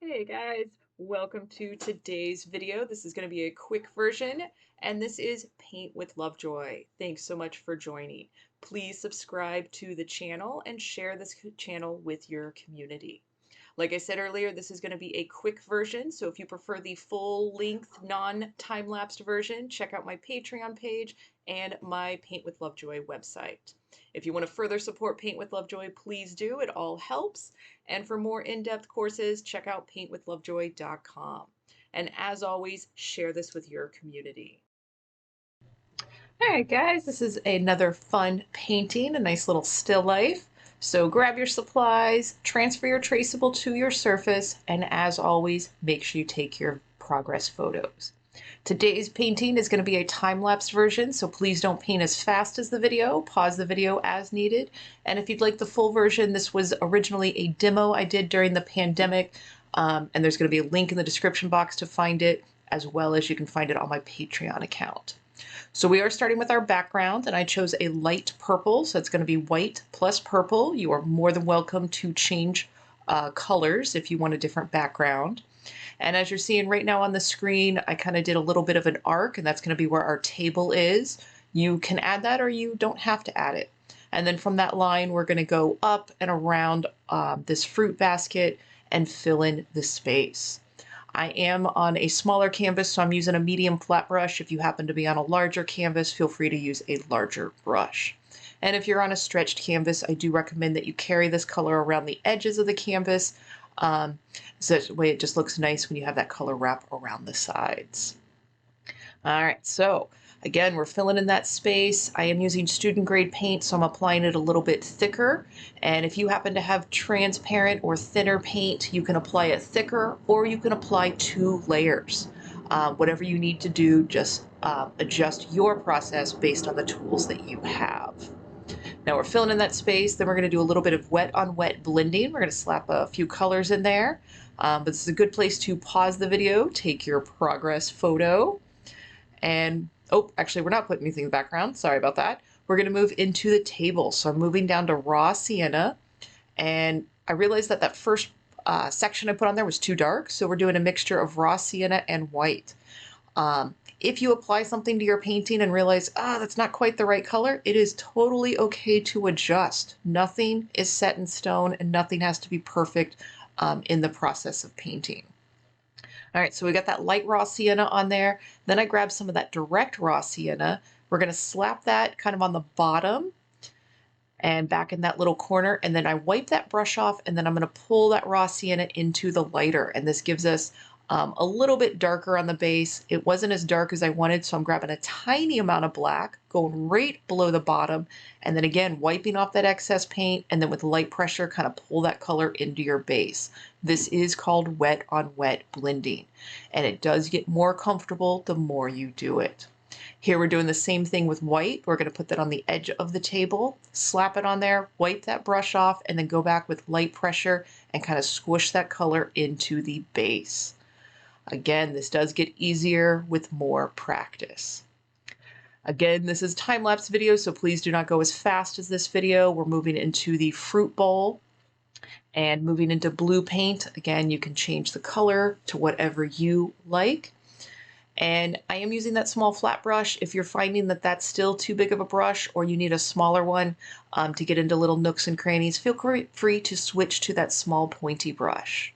Hey guys, welcome to today's video. This is going to be a quick version, and this is Paint with Lovejoy. Thanks so much for joining. Please subscribe to the channel and share this channel with your community. Like I said earlier, this is going to be a quick version, so if you prefer the full-length, non-time-lapsed version, check out my Patreon page and my Paint with Lovejoy website. If you want to further support Paint with Lovejoy, please do. It all helps. And for more in-depth courses, check out paintwithlovejoy.com. And as always, share this with your community. All right, guys, this is another fun painting, a nice little still life. So grab your supplies, transfer your traceable to your surface, and as always, make sure you take your progress photos. Today's painting is going to be a time-lapse version, so please don't paint as fast as the video. Pause the video as needed. And if you'd like the full version, this was originally a demo I did during the pandemic, and there's going to be a link in the description box to find it, as well as you can find it on my Patreon account. So we are starting with our background, and I chose a light purple, so it's going to be white plus purple. You are more than welcome to change colors if you want a different background. And as you're seeing right now on the screen, I kind of did a little bit of an arc, and that's going to be where our table is. You can add that or you don't have to add it. And then from that line, we're going to go up and around this fruit basket and fill in the space. I am on a smaller canvas, so I'm using a medium flat brush. If you happen to be on a larger canvas, feel free to use a larger brush. And if you're on a stretched canvas, I do recommend that you carry this color around the edges of the canvas. So that way it just looks nice when you have that color wrap around the sides. All right, so again, we're filling in that space. I am using student grade paint, so I'm applying it a little bit thicker. And if you happen to have transparent or thinner paint, you can apply it thicker, or you can apply 2 layers. Whatever you need to do, just adjust your process based on the tools that you have. Now we're filling in that space, then we're going to do a little bit of wet on wet blending. We're going to slap a few colors in there, but this is a good place to pause the video, take your progress photo, and oh, actually we're not putting anything in the background, sorry about that. We're going to move into the table. So I'm moving down to raw sienna, and I realized that that first section I put on there was too dark, so we're doing a mixture of raw sienna and white. If you apply something to your painting and realize, that's not quite the right color, it is totally okay to adjust. Nothing is set in stone and nothing has to be perfect in the process of painting. All right, so we got that light raw sienna on there. Then I grabbed some of that direct raw sienna. We're gonna slap that kind of on the bottom and back in that little corner, and then I wipe that brush off, and then I'm gonna pull that raw sienna into the lighter, and this gives us a little bit darker on the base. It wasn't as dark as I wanted, so I'm grabbing a tiny amount of black, going right below the bottom, and then again, wiping off that excess paint, and then with light pressure, kind of pull that color into your base. This is called wet on wet blending, and it does get more comfortable the more you do it. Here we're doing the same thing with white. We're going to put that on the edge of the table, slap it on there, wipe that brush off, and then go back with light pressure and kind of squish that color into the base. Again, this does get easier with more practice. Again, this is a time-lapse video, so please do not go as fast as this video. We're moving into the fruit bowl and moving into blue paint. Again, you can change the color to whatever you like. And I am using that small flat brush. If you're finding that that's still too big of a brush or you need a smaller one to get into little nooks and crannies, feel free to switch to that small pointy brush.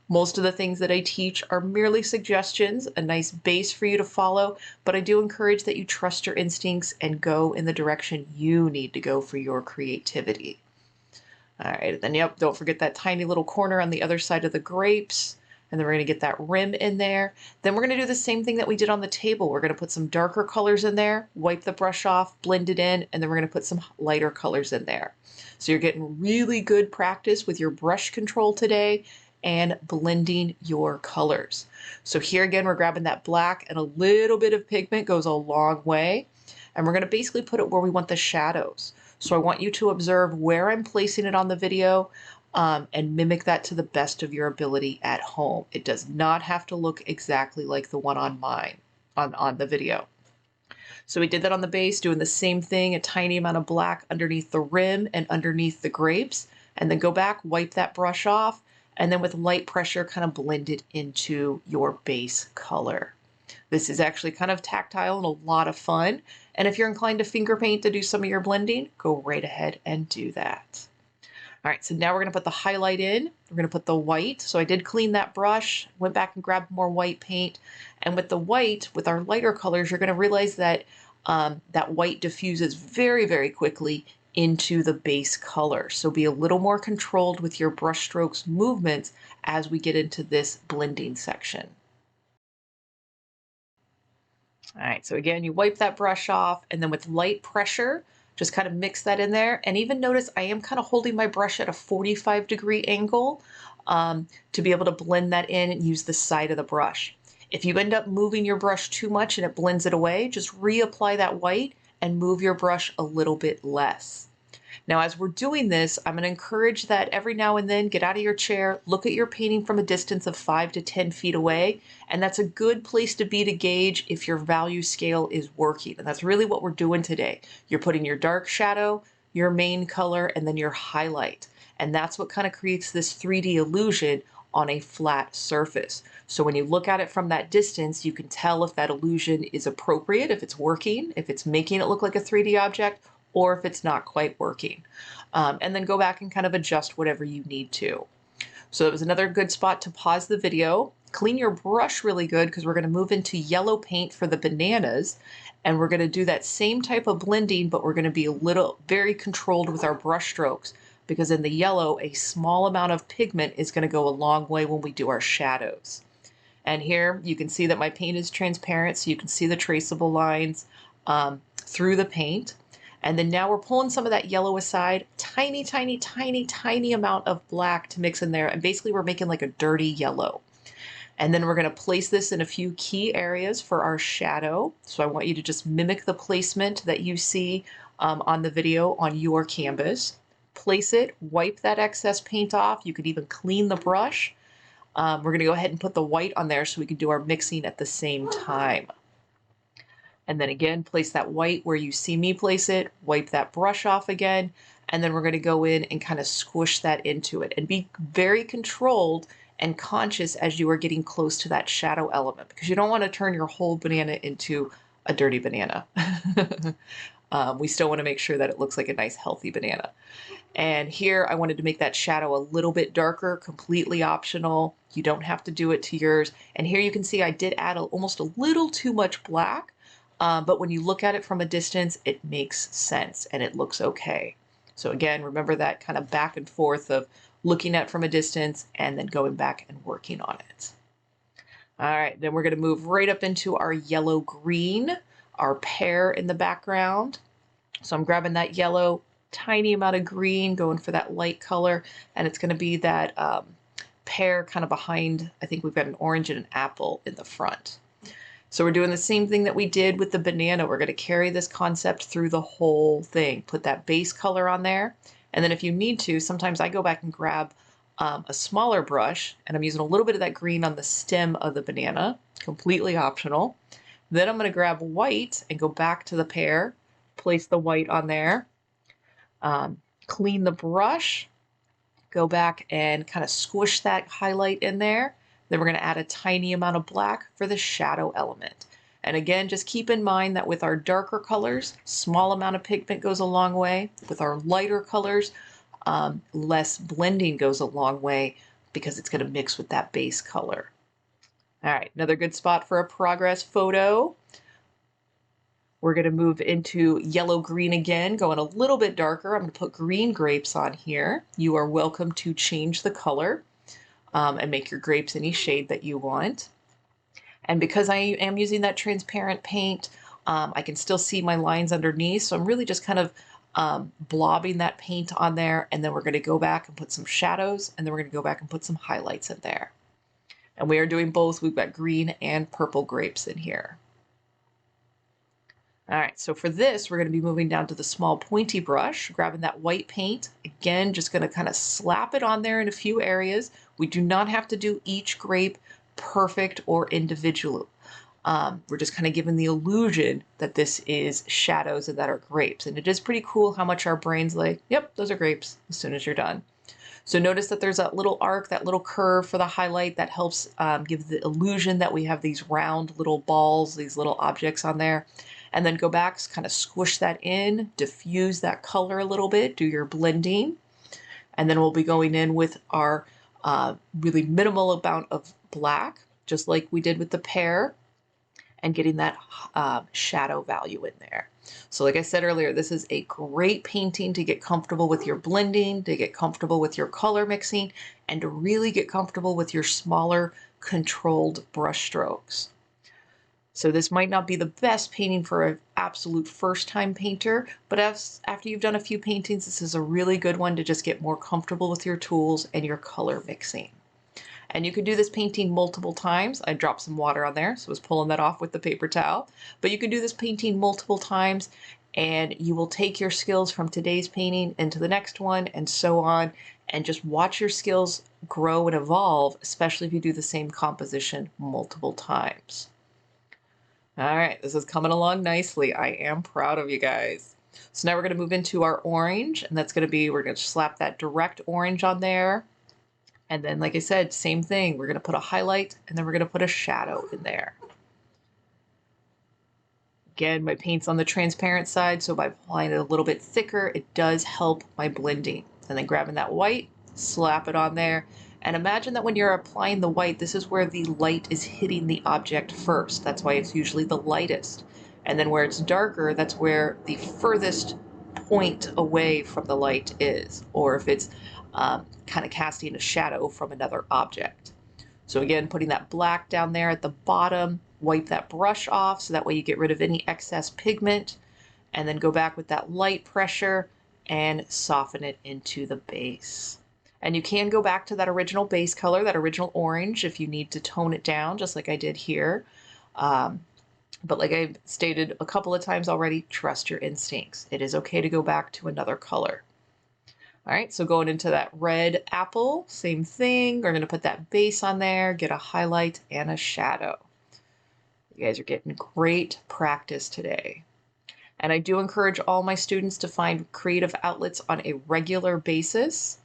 Most of the things that I teach are merely suggestions, a nice base for you to follow, but I do encourage that you trust your instincts and go in the direction you need to go for your creativity. All right, then yep, don't forget that tiny little corner on the other side of the grapes, and then we're gonna get that rim in there. Then we're gonna do the same thing that we did on the table. We're gonna put some darker colors in there, wipe the brush off, blend it in, and then we're gonna put some lighter colors in there. So you're getting really good practice with your brush control today and blending your colors. So here again, we're grabbing that black, and a little bit of pigment goes a long way. And we're gonna basically put it where we want the shadows. So I want you to observe where I'm placing it on the video and mimic that to the best of your ability at home. It does not have to look exactly like the one on mine, on the video. So we did that on the base, doing the same thing, a tiny amount of black underneath the rim and underneath the grapes, and then go back, wipe that brush off, and then with light pressure, kind of blend it into your base color. This is actually kind of tactile and a lot of fun. And if you're inclined to finger paint to do some of your blending, go right ahead and do that. All right, so now we're gonna put the highlight in. We're gonna put the white. So I did clean that brush, went back and grabbed more white paint. And with the white, with our lighter colors, you're gonna realize that that white diffuses very, very quickly into the base color. So be a little more controlled with your brush strokes movements as we get into this blending section. All right, so again, you wipe that brush off, and then with light pressure, just kind of mix that in there. And even notice I am kind of holding my brush at a 45-degree angle to be able to blend that in and use the side of the brush. If you end up moving your brush too much and it blends it away, just reapply that white and move your brush a little bit less. Now, as we're doing this, I'm going to encourage that every now and then get out of your chair, look at your painting from a distance of 5 to 10 feet away, and that's a good place to be to gauge if your value scale is working. And that's really what we're doing today. You're putting your dark shadow, your main color, and then your highlight. And that's what kind of creates this 3D illusion on a flat surface. So when you look at it from that distance, you can tell if that illusion is appropriate, if it's working, if it's making it look like a 3D object, or if it's not quite working. And then go back and kind of adjust whatever you need to. So it was another good spot to pause the video, clean your brush really good because we're going to move into yellow paint for the bananas. And we're going to do that same type of blending, but we're going to be very controlled with our brush strokes because in the yellow, a small amount of pigment is going to go a long way when we do our shadows. And here you can see that my paint is transparent, so you can see the traceable lines through the paint. And then now we're pulling some of that yellow aside, tiny, tiny, tiny, tiny amount of black to mix in there. And basically we're making like a dirty yellow. And then we're going to place this in a few key areas for our shadow. So I want you to just mimic the placement that you see on the video on your canvas. Place it, wipe that excess paint off. You could even clean the brush. We're going to go ahead and put the white on there so we can do our mixing at the same time. And then again, place that white where you see me place it, wipe that brush off again, and then we're going to go in and kind of squish that into it. And be very controlled and conscious as you are getting close to that shadow element, because you don't want to turn your whole banana into a dirty banana. We still want to make sure that it looks like a nice, healthy banana. And here I wanted to make that shadow a little bit darker, completely optional. You don't have to do it to yours. And here you can see I did add almost a little too much black. But when you look at it from a distance, it makes sense and it looks okay. So again, remember that kind of back and forth of looking at from a distance and then going back and working on it. All right, then we're going to move right up into our yellow green, our pear in the background. So I'm grabbing that yellow, tiny amount of green, going for that light color, and it's going to be that pear kind of behind. I think we've got an orange and an apple in the front. So we're doing the same thing that we did with the banana. We're going to carry this concept through the whole thing. Put that base color on there. And then if you need to, sometimes I go back and grab a smaller brush, and I'm using a little bit of that green on the stem of the banana, completely optional. Then I'm going to grab white and go back to the pear, place the white on there, clean the brush, go back and kind of squish that highlight in there. Then we're going to add a tiny amount of black for the shadow element. And again, just keep in mind that with our darker colors, small amount of pigment goes a long way. With our lighter colors, less blending goes a long way because it's going to mix with that base color. All right, another good spot for a progress photo. We're going to move into yellow-green again, going a little bit darker. I'm going to put green grapes on here. You are welcome to change the color and make your grapes any shade that you want. And because I am using that transparent paint, I can still see my lines underneath. So I'm really just kind of blobbing that paint on there. And then we're going to go back and put some shadows. And then we're going to go back and put some highlights in there. And we are doing both. We've got green and purple grapes in here. All right, so for this, we're going to be moving down to the small pointy brush, grabbing that white paint. Again, just going to kind of slap it on there in a few areas. We do not have to do each grape perfect or individual. We're just kind of giving the illusion that this is shadows and that are grapes. And it is pretty cool how much our brain's like, yep, those are grapes as soon as you're done. So notice that there's that little arc, that little curve for the highlight that helps give the illusion that we have these round little balls, these little objects on there. And then go back, kind of squish that in, diffuse that color a little bit, do your blending. And then we'll be going in with our really minimal amount of black, just like we did with the pear, and getting that shadow value in there. So like I said earlier, this is a great painting to get comfortable with your blending, to get comfortable with your color mixing, and to really get comfortable with your smaller controlled brush strokes. So this might not be the best painting for an absolute first-time painter, but after you've done a few paintings, this is a really good one to just get more comfortable with your tools and your color mixing. And you can do this painting multiple times. I dropped some water on there, so I was pulling that off with the paper towel. But you can do this painting multiple times, and you will take your skills from today's painting into the next one, and so on, and just watch your skills grow and evolve, especially if you do the same composition multiple times. All right, this is coming along nicely. I am proud of you guys. So now we're going to move into our orange, and that's going to be, we're going to slap that direct orange on there. And then, like I said, same thing. We're going to put a highlight, and then we're going to put a shadow in there. Again, my paint's on the transparent side, so by applying it a little bit thicker, it does help my blending. And then grabbing that white, slap it on there. And imagine that when you're applying the white, this is where the light is hitting the object first. That's why it's usually the lightest. And then where it's darker, that's where the furthest point away from the light is, or if it's kind of casting a shadow from another object. So again, putting that black down there at the bottom, wipe that brush off so that way you get rid of any excess pigment, and then go back with that light pressure and soften it into the base. And you can go back to that original base color, that original orange, if you need to tone it down, just like I did here. But like I've stated a couple of times already, trust your instincts. It is okay to go back to another color. All right, so going into that red apple, same thing. We're going to put that base on there, get a highlight and a shadow. You guys are getting great practice today. And I do encourage all my students to find creative outlets on a regular basis.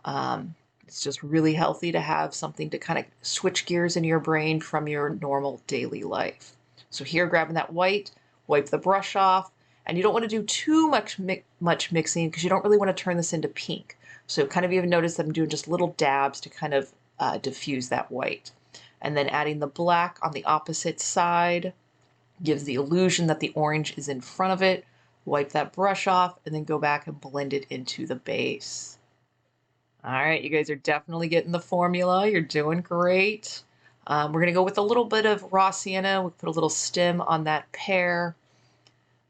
It's just really healthy to have something to kind of switch gears in your brain from your normal daily life. So here, grabbing that white, wipe the brush off, and you don't want to do too much mixing because you don't really want to turn this into pink. So kind of even notice that I'm doing just little dabs to kind of diffuse that white. And then adding the black on the opposite side gives the illusion that the orange is in front of it. Wipe that brush off and then go back and blend it into the base. All right, you guys are definitely getting the formula. You're doing great. We're going to go with a little bit of raw sienna. We'll put a little stem on that pear.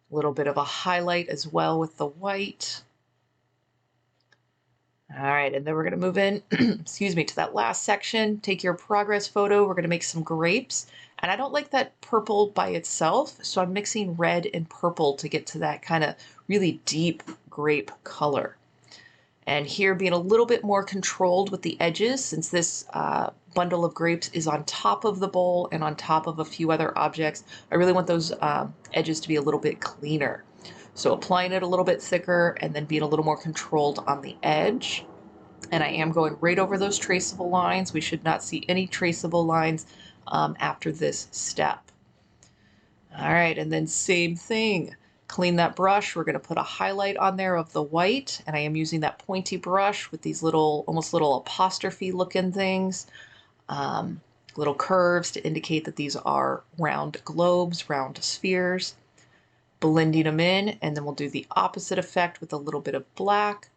A little bit of a highlight as well with the white. All right, and then we're going to move in, excuse me, to that last section. Take your progress photo. We're going to make some grapes. And I don't like that purple by itself, so I'm mixing red and purple to get to that kind of really deep grape color. And here being a little bit more controlled with the edges, since this bundle of grapes is on top of the bowl and on top of a few other objects, I really want those edges to be a little bit cleaner. So applying it a little bit thicker and then being a little more controlled on the edge. And I am going right over those traceable lines. We should not see any traceable lines after this step. All right, and then same thing. Clean that brush. We're going to put a highlight on there of the white, and I am using that pointy brush with these little, almost little apostrophe looking things, little curves to indicate that these are round globes, round spheres. Blending them in, and then we'll do the opposite effect with a little bit of black.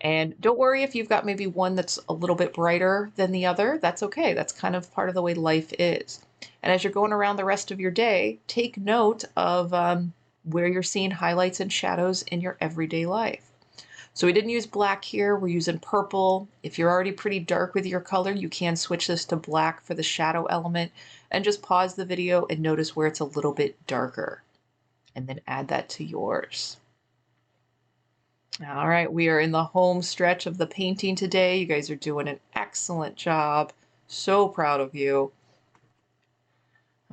And don't worry if you've got maybe one that's a little bit brighter than the other. That's okay. That's kind of part of the way life is. And as you're going around the rest of your day, take note of where you're seeing highlights and shadows in your everyday life. So we didn't use black here. We're using purple. If you're already pretty dark with your color, you can switch this to black for the shadow element and just pause the video and notice where it's a little bit darker. And then add that to yours. All right, we are in the home stretch of the painting today. You guys are doing an excellent job. So proud of you.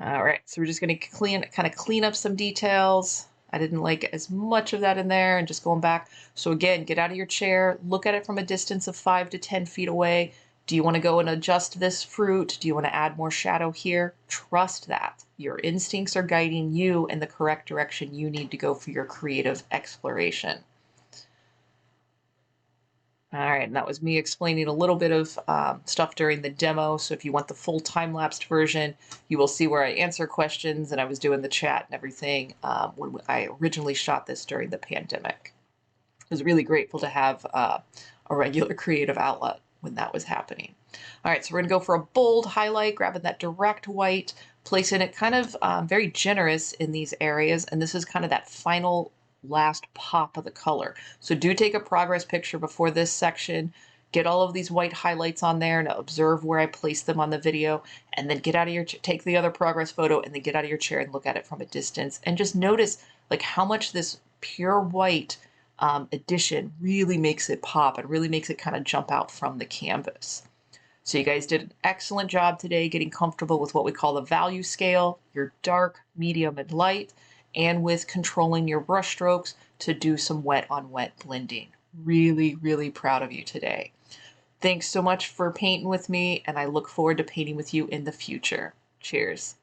All right, so we're just going to kind of clean up some details. I didn't like as much of that in there, and just going back. So again, get out of your chair, look at it from a distance of 5 to 10 feet away. Do you want to go and adjust this fruit? Do you want to add more shadow here? Trust that. Your instincts are guiding you in the correct direction you need to go for your creative exploration. All right, and that was me explaining a little bit of stuff during the demo. So if you want the full time-lapsed version, you will see where I answer questions, and I was doing the chat and everything when I originally shot this during the pandemic. I was really grateful to have a regular creative outlet when that was happening. All right, so we're gonna go for a bold highlight, grabbing that direct white, placing it kind of very generous in these areas. And this is kind of that final last pop of the color. So do take a progress picture before this section, get all of these white highlights on there and observe where I place them on the video, and then get out of your, take the other progress photo and then get out of your chair and look at it from a distance and just notice like how much this pure white addition really makes it pop and really makes it kind of jump out from the canvas. So you guys did an excellent job today getting comfortable with what we call the value scale, your dark, medium, and light, and with controlling your brush strokes to do some wet on wet blending. Really, really proud of you today. Thanks so much for painting with me, and I look forward to painting with you in the future. Cheers.